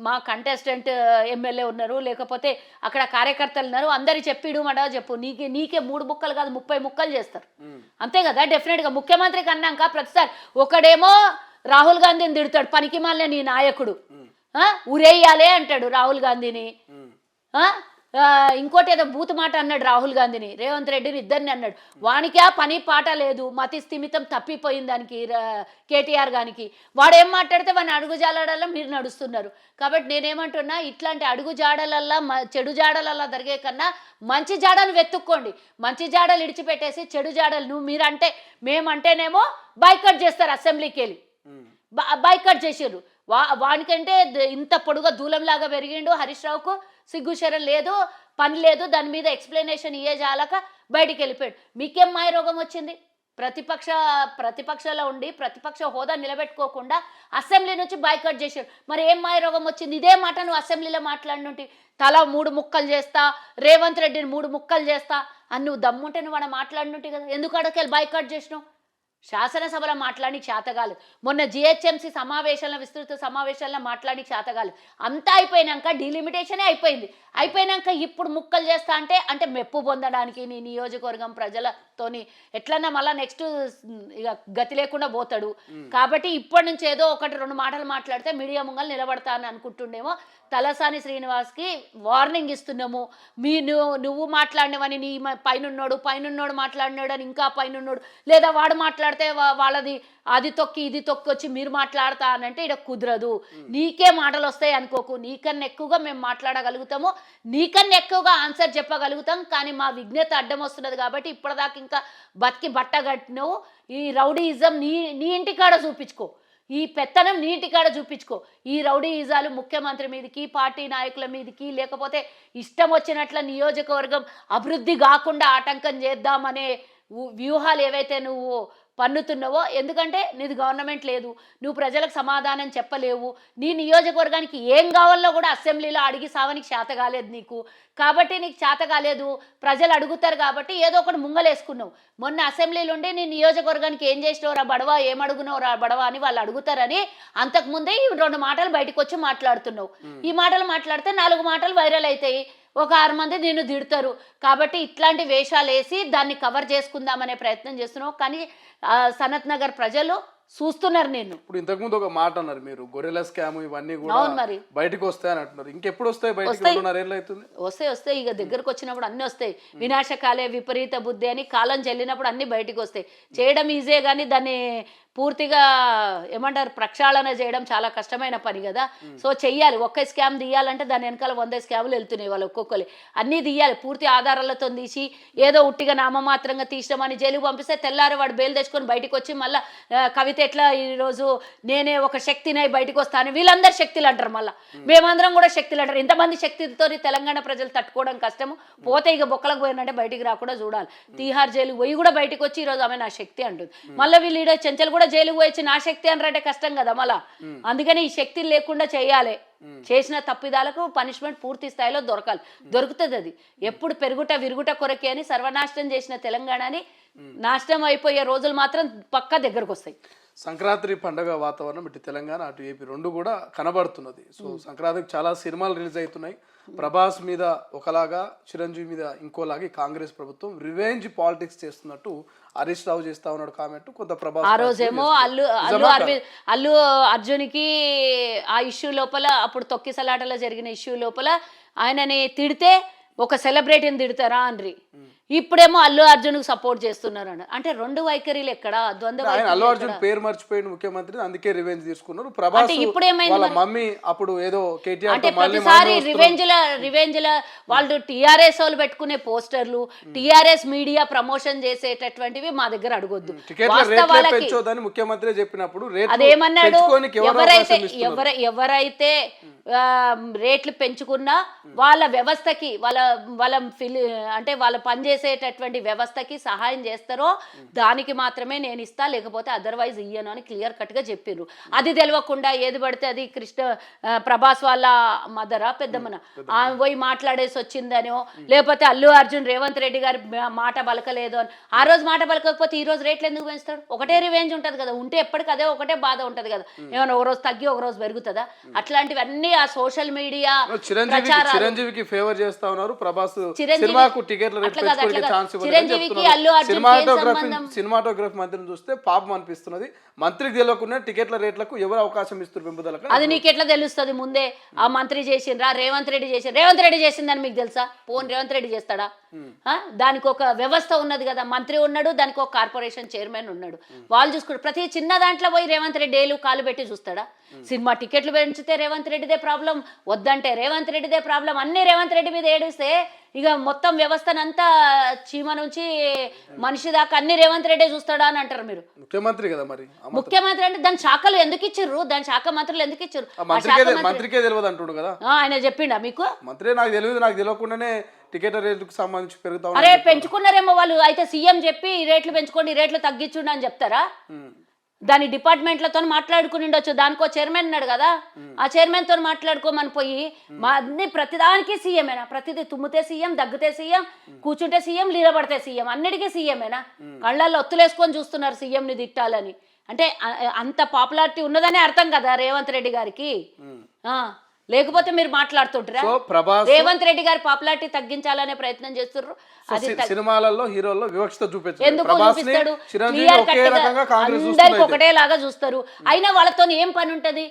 మా contestant MLA ఉన్నారు, లేకపోతే అక్కడ కార్యకర్తలు ఉన్నారు, అందరు చెప్పిడు మాట చెప్పు, నీకే 3 ముక్కలు కాదు 30 ముక్కలు చేస్తారు. అంతే కదా. డెఫినెట్గా ముఖ్యమంత్రికి అన్నాక ప్రతిసారి ఒకడేమో రాహుల్ గాంధీని తిడతాడు, పనికి మాలిన నీ నాయకుడు, ఉరేయాలే అంటాడు రాహుల్ గాంధీని. ఇంకోటి ఏదో బూత్ మాట అన్నాడు రాహుల్ గాంధీని, రేవంత్ రెడ్డిని, ఇద్దరిని అన్నాడు. వానికి ఆ పని పాట లేదు, మతి స్థిమితం తప్పిపోయింది దానికి కేటీఆర్ గానికి. వాడు ఏం మాట్లాడితే వాడిని అడుగు జాడలల్లో మీరు నడుస్తున్నారు. కాబట్టి నేనేమంటున్నా, ఇట్లాంటి అడుగు జాడలల్లా చెడు జాడలల్లా జరిగే కన్నా మంచి జాడలు వెతుక్కోండి. మంచి జాడలు ఇడిచిపెట్టేసి చెడు జాడలు మీరంటే మేమంటేనేమో బాయ్కట్ చేస్తారు. అసెంబ్లీకి వెళ్ళి బాయ్కట్ చేసారు. వానికంటే ఇంత పొడుగా దూలంలాగా పెరిగిండు. హరీష్ రావుకు సిగ్గుశరం లేదు, పని లేదు, దాని మీద ఎక్స్ప్లెనేషన్ ఇయ్యే జాలక బయటికి వెళ్ళిపోయాడు. మీకేం మాయ రోగం వచ్చింది? ప్రతిపక్షంలో ఉండి ప్రతిపక్ష హోదా నిలబెట్టుకోకుండా అసెంబ్లీ నుంచి బాయ్కట్ చేశాడు. మరి ఏం మాయ రోగం వచ్చింది? ఇదే మాట నువ్వు అసెంబ్లీలో మాట్లాడినట్టు తల 3 ముక్కలు చేస్తా, రేవంత్ రెడ్డిని 3 ముక్కలు చేస్తా అని నువ్వు దమ్ముంటే నువ్వు అలా మాట్లాడినట్టు కదా. ఎందుకు అడకెళ్ళి బాయ్కట్ చేసినావు? శాసనసభలో మాట్లాడి చేతగాలి. మొన్న జిహెచ్ఎంసీ సమావేశాల విస్తృత సమావేశాల్లో మాట్లాడి చేతగాలి. అంతా అయిపోయినాక డీలిమిటేషనే అయిపోయినాక ఇప్పుడు ముక్కలు చేస్తా అంటే మెప్పు పొందడానికి నీ నియోజకవర్గం ప్రజలతోని ఎట్లన్నా మళ్ళీ నెక్స్ట్ ఇక గతి లేకుండా పోతాడు. కాబట్టి ఇప్పటి నుంచి ఏదో 1-2 మాటలు మాట్లాడితే మీడియా ముంగలు నిలబడతా అని అనుకుంటుండేమో. తలసాని శ్రీనివాస్కి వార్నింగ్ ఇస్తున్నాము. నువ్వు మాట్లాడినవని నీ పైనున్నోడు మాట్లాడినాడు అని ఇంకా పైనున్నోడు, లేదా వాడు మాట్లాడితే వాళ్ళది అది తొక్కి ఇది తొక్కి వచ్చి మీరు మాట్లాడతా అనంటే ఇక్కడ కుదరదు. నీకే మాటలు వస్తాయి అనుకోకు. నీకన్నా ఎక్కువగా మేము మాట్లాడగలుగుతాము, నీకన్నా ఎక్కువగా ఆన్సర్ చెప్పగలుగుతాం. కానీ మా విజ్ఞత అడ్డం వస్తున్నది కాబట్టి ఇప్పటిదాకా ఇంకా బతికి బట్టగట్టినవు. ఈ రౌడీయిజం నీ ఇంటికాడ చూపించుకో, ఈ పెత్తనం నీటికాడ చూపించుకో. ఈ రౌడీయిజాలు ముఖ్యమంత్రి మీదకి, పార్టీ నాయకుల మీదకి, లేకపోతే ఇష్టం వచ్చినట్ల నియోజకవర్గం అభివృద్ధి కాకుండా ఆటంకం చేద్దామనే వ్యూహాలు ఏవైతే నువ్వు పన్నుతున్నావో, ఎందుకంటే నీది గవర్నమెంట్ లేదు, నువ్వు ప్రజలకు సమాధానం చెప్పలేవు, నీ నియోజకవర్గానికి ఏం కావాలో కూడా అసెంబ్లీలో అడిగి సావనికి చేత కాలేదు నీకు. కాబట్టి నీకు చేత కాలేదు, ప్రజలు అడుగుతారు కాబట్టి ఏదో ఒకటి ముంగలేసుకున్నావు. మొన్న అసెంబ్లీలో ఉండి నీ నియోజకవర్గానికి ఏం చేసినవరా బడవా, ఏమడుగునవరా బడవా అని వాళ్ళు అడుగుతారని అంతకుముందే ఈ 2 మాటలు బయటకు వచ్చి మాట్లాడుతున్నావు. ఈ మాటలు మాట్లాడితే 4 మాటలు వైరల్ అవుతాయి, ఒక 6 మంది నిన్ను తిడతారు. కాబట్టి ఇట్లాంటి వేషాలు వేసి దాన్ని కవర్ చేసుకుందామనే ప్రయత్నం చేస్తున్నావు. కానీ సనత్ నగర్ ప్రజలు చూస్తున్నారు నేను. ఇప్పుడు ఇంతకుముందు ఒక మాట అన్నారు మీరు, గొర్రెల స్కామ్ ఇవన్నీ కూడా బయటకు వస్తాయని అంటున్నారు. ఇంకెప్పుడు వస్తాయి బయటకు? వస్తాయి ఇక దగ్గరకు వచ్చినప్పుడు అన్ని వస్తాయి. వినాశకాలే విపరీత బుద్ధి అని కాలం చెల్లినప్పుడు అన్ని బయటకు వస్తాయి. చేయడం ఈజీ కానీ దాన్ని పూర్తిగా ఏమంటారు ప్రక్షాళన చేయడం చాలా కష్టమైన పని కదా. సో చెయ్యాలి. ఒక్క స్కామ్ తీయాలంటే దాని వెనకాల 100 స్కాములు వెళ్తున్నాయి వాళ్ళు ఒక్కొక్కరు. అన్నీ తీయాలి, పూర్తి ఆధారాలతో తీసి ఏదో ఉట్టిగా నామమాత్రంగా తీసినామని జైలుకు పంపిస్తే తెల్లారి వాడు బెయిల్ తెచ్చుకొని బయటకు వచ్చి మళ్ళీ కవిత ఎట్లా ఈరోజు నేనే ఒక శక్తినై బయటకు వస్తాను, వీళ్ళందరూ శక్తులు అంటారు. మళ్ళీ మేమందరం కూడా శక్తులు అంటారు. ఇంతమంది శక్తితో తెలంగాణ ప్రజలు తట్టుకోవడం కష్టము. పోతే ఇక బొక్కలకు పోయినంటే బయటికి రాకుండా చూడాలి. తీహార్ జైలు పోయి కూడా బయటకు వచ్చి ఈరోజు ఆమె నా శక్తి అంటుంది. మళ్ళీ వీళ్ళు ఈడ చెంచలు కూడా జైలుకు పోయి నా శక్తి అనరంటే కష్టం కదా మళ్ళా. అందుకని ఈ శక్తి లేకుండా చేయాలి. చేసిన తప్పిదాలకు పనిష్మెంట్ పూర్తి స్థాయిలో దొరుకుతుంది. అది ఎప్పుడు పెరుగుట విరుగుట కొరకే అని సర్వనాశనం చేసిన తెలంగాణని నాశనం అయిపోయే రోజులు మాత్రం పక్కా దగ్గరకు వస్తాయి. సంక్రాంతి పండుగ వాతావరణం ఇటు తెలంగాణ అటు ఏపీ 2 కూడా కనబడుతున్నది. సో సంక్రాంతికి చాలా సినిమాలు రిలీజ్ అవుతున్నాయి. ప్రభాస్ మీద ఒకలాగా, చిరంజీవి మీద ఇంకోలాగా కాంగ్రెస్ ప్రభుత్వం రివెంజ్ పాలిటిక్స్ చేస్తున్నట్టు హరీష్ రావు చేస్తా ఉన్నాడు కామెంట్. కొంత ప్రభాస్ ఆ రోజేమో అల్లు అర్జున్కి ఆ ఇష్యూ లోపల, అప్పుడు తొక్కిసలాటలో జరిగిన ఇష్యూ లోపల ఆయనని తిడితే ఒక సెలబ్రిటీని తిడతారా అని, ఇప్పుడేమో అల్లు అర్జున్ కు సపోర్ట్ చేస్తున్నారు అన్న. అంటే 2 వైఖరీలు ఎక్కడ ద్వంద్వ? అల్లు అర్జున్ పేరు మర్చిపోయిన ముఖ్యమంత్రి, అందుకే రివెంజ్ తీసుకున్నారు. ప్రభాస్ వాళ్ళ మమ్మీ అప్పుడు ఏదో కేటీఆర్ అంటే ప్రతిసారి రివెంజ్ ల వాళ్ళు టిఆర్ఎస్ వాళ్ళు పెట్టుకునే పోస్టర్లు, టిఆర్ఎస్ మీడియా ప్రమోషన్ చేసేటటువంటివి మా దగ్గర అడగొద్దు. ముఖ్యమంత్రి చెప్పినప్పుడు అదేమన్నాడు, ఎవరైతే రేట్లు పెంచుకున్నా వాళ్ళ వ్యవస్థకి వాళ్ళ అంటే వాళ్ళ పనిచేసే పనిచేసేటటువంటి వ్యవస్థకి సహాయం చేస్తారో దానికి మాత్రమే నేను ఇస్తా, లేకపోతే అదర్వైజ్ ఇయ్యను అని క్లియర్ కట్గా చెప్పిర్రు. అది తెలియకుండా ఏది పడితే అది ప్రభాస్ వాళ్ళ మదరా పెద్దమ్మన ఆమె పోయి మాట్లాడేసి వచ్చిందనో, లేకపోతే అల్లు అర్జున్ రేవంత్ రెడ్డి గారి మాట బలకలేదు అని. ఆ రోజు మాట బలకపోతే ఈ రోజు రేట్లు ఎందుకు పెంచుతాడు? ఒకటే రివేంజ్ ఉంటుంది కదా, ఉంటే ఎప్పటికీ అదే ఒకటే బాధ ఉంటుంది కదా. ఏమైనా ఒక రోజు తగ్గి ఒక రోజు పెరుగుతుందా? అట్లాంటివన్నీ ఆ సోషల్ మీడియా చిరంజీవికి ఫేవర్ చేస్తా ఉన్నారు. ప్రభాస్ చిరంజీవి సినిమాకు టికెట్ల రేట్ పెంచుకోవడానికి ఛాన్స్ చిరంజీవికి అల్లు అర్జున్ సినిమాటోగ్రఫీ మంత్రిని చూస్తే పాపం అనిపిస్తున్నది. మంత్రికి తెలియకుండా టికెట్ల రేట్లకు ఎవరు అవకాశం ఇస్తారు పెంపుదలకు? అది నీకెట్లా తెలుస్తుంది? ముందే ఆ మంత్రి చేసిండ్రా, రేవంత్ రెడ్డి చేసిండ్రు. రేవంత్ రెడ్డి చేసిందని మీకు తెలుసా? పోన్ రేవంత్ రెడ్డి చేస్తాడా? దానికి ఒక వ్యవస్థ ఉన్నది కదా, మంత్రి ఉన్నాడు, దానికి ఒక కార్పొరేషన్ చైర్మన్ ఉన్నాడు, వాళ్ళు చూసుకుంటారు. ప్రతి చిన్న దాంట్లో పోయి రేవంత్ రెడ్డి ఏలు కాలు పెట్టి చూస్తాడా? సినిమా టికెట్లు పెంచితే రేవంత్ రెడ్డిదే ప్రాబ్లం, వద్దంటే రేవంత్ రెడ్డిదే ప్రాబ్లం, అన్ని రేవంత్ రెడ్డి మీద ఏడిస్తే ఇక మొత్తం వ్యవస్థనంతా చీమ నుంచి మనిషి దాకా అన్ని రేవంత్ రెడ్డి చూస్తాడా అని అంటారు మీరు. ముఖ్యమంత్రి కదా మరి, ముఖ్యమంత్రి అంటే దాని శాఖలు ఎందుకు ఇచ్చిర్రు? దాని శాఖ మంత్రులు ఎందుకు ఇచ్చారు? మంత్రికే తెలియదు అంటుడు కదా ఆయన చెప్పిండా మీకు? మంత్రి నాకు తెలియదు, నాకు తెలియకుండానే టికెట్ రేట్లకు సంబంధించి పెరుగుతా. అరే పెంచుకున్నారేమో వాళ్ళు, అయితే సీఎం చెప్పి ఈ రేట్లు పెంచుకోండి, ఈ రేట్లు తగ్గించుండి అని చెప్తారా? దాని డిపార్ట్మెంట్లతో మాట్లాడుకుని ఉండొచ్చు. దానికో చైర్మన్ ఉన్నాడు కదా, ఆ చైర్మన్ తో మాట్లాడుకోమని పోయి మా అన్ని ప్రతిదానికి సీఎమేనా? ప్రతిదీ తుమ్మితే సీఎం, దగ్గితే సీఎం, కూర్చుంటే సీఎం, లీలబడితే సీఎం, అన్నిటికీ సీఎమేనా? కళ్ళల్లో ఒత్తులేసుకొని చూస్తున్నారు సీఎంని తిట్టాలని. అంటే అంత పాపులారిటీ ఉన్నదనే అర్థం కదా రేవంత్ రెడ్డి గారికి. లేకపోతే మీరు మాట్లాడుతుంటారా? రేవంత్ రెడ్డి గారి పాపులారిటీ తగ్గించాలనే ప్రయత్నం చేస్తున్నారు. సినిమాలలో హీరోల్లో వివక్షత చూపించారు. ఎందుకు చూపిస్తాడు? అందరికి ఒకటేలాగా చూస్తారు. అయినా వాళ్ళతో ఏం పని ఉంటది?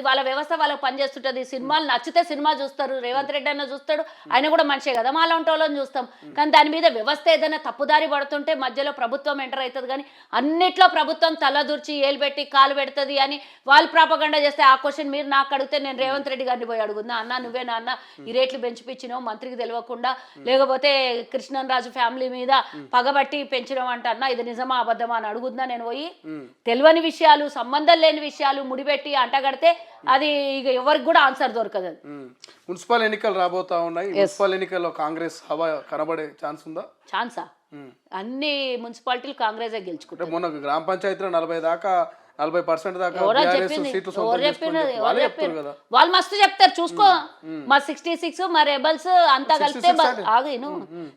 వాళ్ళ వ్యవస్థ వాళ్ళకి పనిచేస్తుంటది. సినిమాలు నచ్చితే సినిమా చూస్తారు, రేవంత్ రెడ్డి అన్న చూస్తాడు, ఆయన కూడా మనిషే కదా, మా లాంటి వాళ్ళని చూస్తాం. కానీ దాని మీద వ్యవస్థ ఏదైనా తప్పుదారి పడుతుంటే మధ్యలో ప్రభుత్వం ఎంటర్ అవుతుంది. కానీ అన్నిట్లో ప్రభుత్వం తలదూర్చి ఏలు పెట్టి కాలు పెడుతుంది అని వాళ్ళు ప్రాపగండా చేస్తే ఆ క్వశ్చన్ మీరు నాకు అడిగితే నేను రేవంత్ రెడ్డి గారిని పోయి అడుగుతున్నా, అన్న నువ్వేనా అన్న ఈ రేట్లు పెంచిపించినావు మంత్రికి తెలియకుండా, లేకపోతే కృష్ణన్ రాజు ఫ్యామిలీ మీద పగబట్టి పెంచడం అంట అన్న, ఇది నిజమా అబద్ధమా అని అడుగుతున్నా నేను పోయి. తెలియని విషయాలు, సంబంధం లేని విషయాలు ముడిపెట్టి అంటగడితే అది ఇక ఎవరికి కూడా ఆన్సర్ దొరకదు. మున్సిపల్ ఎన్నికలు రాబోతా ఉన్నాయి. మున్సిపల్ ఎన్నికల్లో కాంగ్రెస్ హవా కనబడే ఛాన్స్ ఉందా? ఛాన్సా? అన్ని మున్సిపాలిటీలు కాంగ్రెస్ గెలుచుకుంటారు. మొన్న గ్రామ పంచాయతీలో 40% దాకా వాళ్ళు మస్తు చెప్తారు చూసుకో. మా 66 మా రెబల్స్ అంతా కలిపితే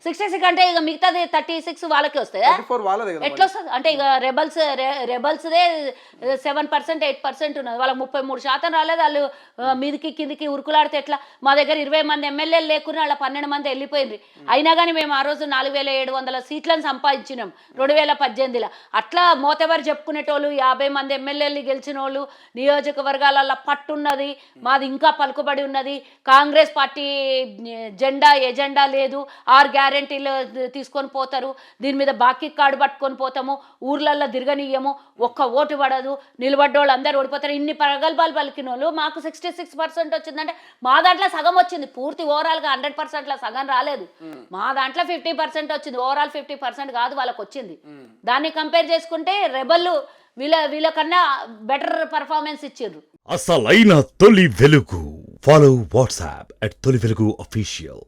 66 అంటే ఇక మిగతాది 36 వాళ్ళకే వస్తాయి. ఎట్లా వస్తుంది అంటే ఇక రెబల్స్దే 7% 8% ఉన్నది, వాళ్ళకి 33% రాలేదు. వాళ్ళు మీదికి కిందికి ఉరుకులాడితే ఎట్లా? మా దగ్గర 20 మంది ఎమ్మెల్యేలు లేకున్నా వాళ్ళ 12 మంది వెళ్ళిపోయింది. అయినా కానీ మేము ఆ రోజు 4700 సీట్లను సంపాదించినాం 2018లో. అట్లా మోతెవరు చెప్పుకునేటోళ్ళు 50 మంది ఎమ్మెల్యేలు గెలిచిన వాళ్ళు, నియోజకవర్గాలలో పట్టున్నది, మాది ఇంకా పలుకుబడి ఉన్నది, కాంగ్రెస్ పార్టీ ఎజెండా లేదు, 6 గ్యారెంటీలు తీసుకొని పోతారు, దీని మీద బాకీ కార్డు పట్టుకొని పోతాము, ఊర్లల్లో తిరగనీయము, ఒక్క ఓటు పడదు, నిలబడ్డోళ్ళు అందరూ ఓడిపోతారు, ఇన్ని ప్రగల్భాలు పలికిన వాళ్ళు. మాకు 66% వచ్చిందంటే మా దాంట్లో సగం వచ్చింది. పూర్తి ఓవరాల్గా 100%లో సగం రాలేదు. మా దాంట్లో 50% వచ్చింది. ఓవరాల్ 50% కాదు వాళ్ళకి వచ్చింది. దాన్ని కంపేర్ చేసుకుంటే రెబల్లు వీళ్ళకన్నా బెటర్ పర్ఫార్మెన్స్ ఇచ్చారు. అసలైన తొలి వెలుగు. ఫాలో వాట్సాప్ @తొలి వెలుగు అఫీషియల్.